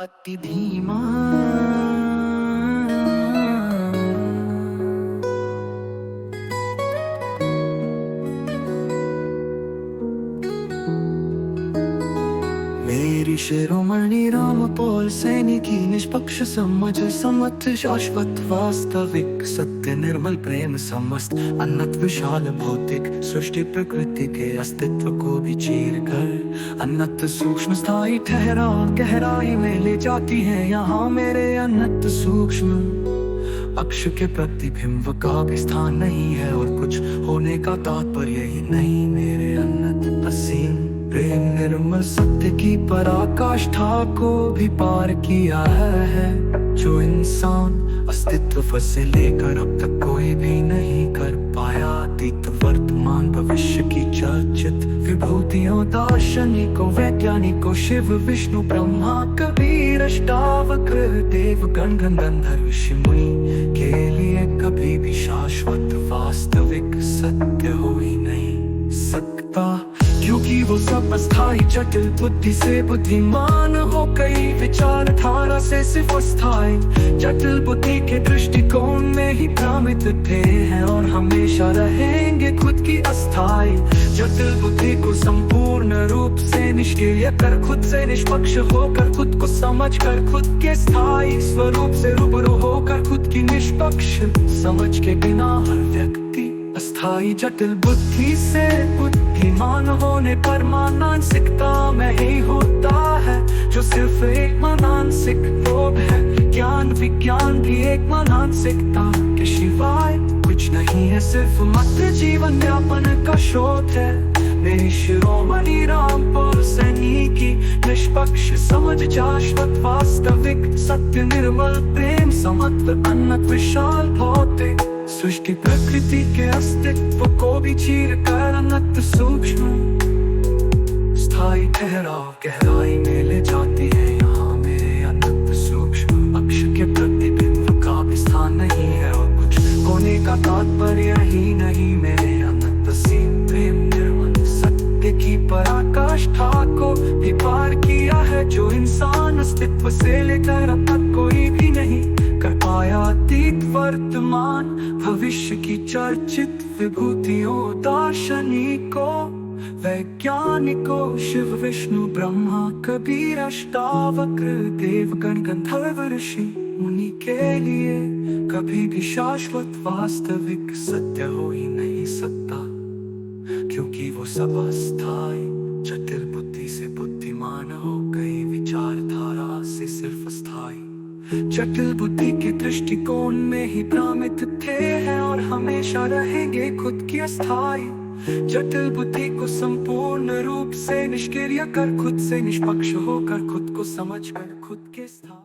अति धीमा मेरी शिरोमणि राम पौल सैनिकी निष्पक्ष समझ समर्थ शाश्वत वास्तविक सत्य निर्मल प्रेम समस्त अनंत विशाल भौतिक सृष्टि प्रकृति के अस्तित्व को भी चीर कर अनंत सूक्ष्म स्थायी ठहराव गहराई में ले जाती है यहाँ मेरे अनंत सूक्ष्म अक्ष के प्रतिबिंब का भी स्थान नहीं है और कुछ होने का तात्पर्य ही नहीं मेरे अनंत असीम प्रेम निर्मल सत्य की पराकाष्ठा को भी पार किया है जो इंसान अस्तित्व से लेकर अब तक कोई भी नहीं कर पाया अतीत वर्तमान भविष्य की चर्चित विभूतियों दार्शनिकों वैज्ञानिकों शिव विष्णु ब्रह्मा कबीर अष्टावक्र देव गण गंधर्व ऋषि मुनि के लिए कभी भी शाश्वत वास्तविक सत्य हो ही नहीं सकता क्योंकि वो सब अस्थाई जटिल बुद्धि से बुद्धिमान हो गई विचारधारा से सिर्फ अस्थाई जटिल बुद्धि के दृष्टिकोण में ही भ्रमित थे हैं और हमेशा रहेंगे खुद की अस्थाई जटिल बुद्धि को संपूर्ण रूप से निष्क्रिय कर खुद से निष्पक्ष होकर खुद को समझ कर खुद के स्थायी स्वरूप से रूबरू होकर खुद की निष्पक्ष समझ के बिना हर व्यक्ति अस्थाई जटिल बुद्धि से बुद्धिमान होने पर मानसिकता में ही होता है जो सिर्फ एक मानसिक लोभ है ज्ञान विज्ञान भी एक मानसिकता के सिवाय कुछ नहीं है सिर्फ मात्र जीवन यापन का शोध है मेरी शिरोमणि राम पौल सैनिकी निष्पक्ष समझ शाश्वत वास्तविक सत्य निर्मल प्रेम समत्व अनंत विशाल भौतिक सृष्टि प्रकृति के अस्तित्व को भी चीर कर अनंत सूक्ष्म स्थायी ठहराव गहराई में ले जाती है यहाँ मेरे अनंत सूक्ष्म अक्ष के प्रतिबिंब का भी स्थान नहीं है और कुछ होने का तात्पर्य ही नहीं मेरे अनंत सीम प्रेम निर्मल सत्य की पराकाष्ठा को भी पार किया है जो इंसान अस्तित्व से लेकर अब तक कोई भी नहीं कर पाया अतीत वर्तमान भविष्य की चर्चित विभूतियों दार्शनिकों वैज्ञानिकों शिव विष्णु ब्रह्मा कबीर अष्टावक्र देव गण गंधर्व ऋषि मुनि के लिए कभी भी शाश्वत वास्तविक सत्य हो ही नहीं सकता क्योंकि वो सब अस्थाई जटिल बुद्धि से बुद्धिमान हो गई विचारधारा से सिर्फ अस्थाई जटिल बुद्धि के दृष्टिकोण में ही भ्रमित थे हैं और हमेशा रहेंगे खुद की अस्थाई जटिल बुद्धि को संपूर्ण रूप से निष्क्रिय कर खुद से निष्पक्ष होकर खुद को समझ कर खुद के स्थान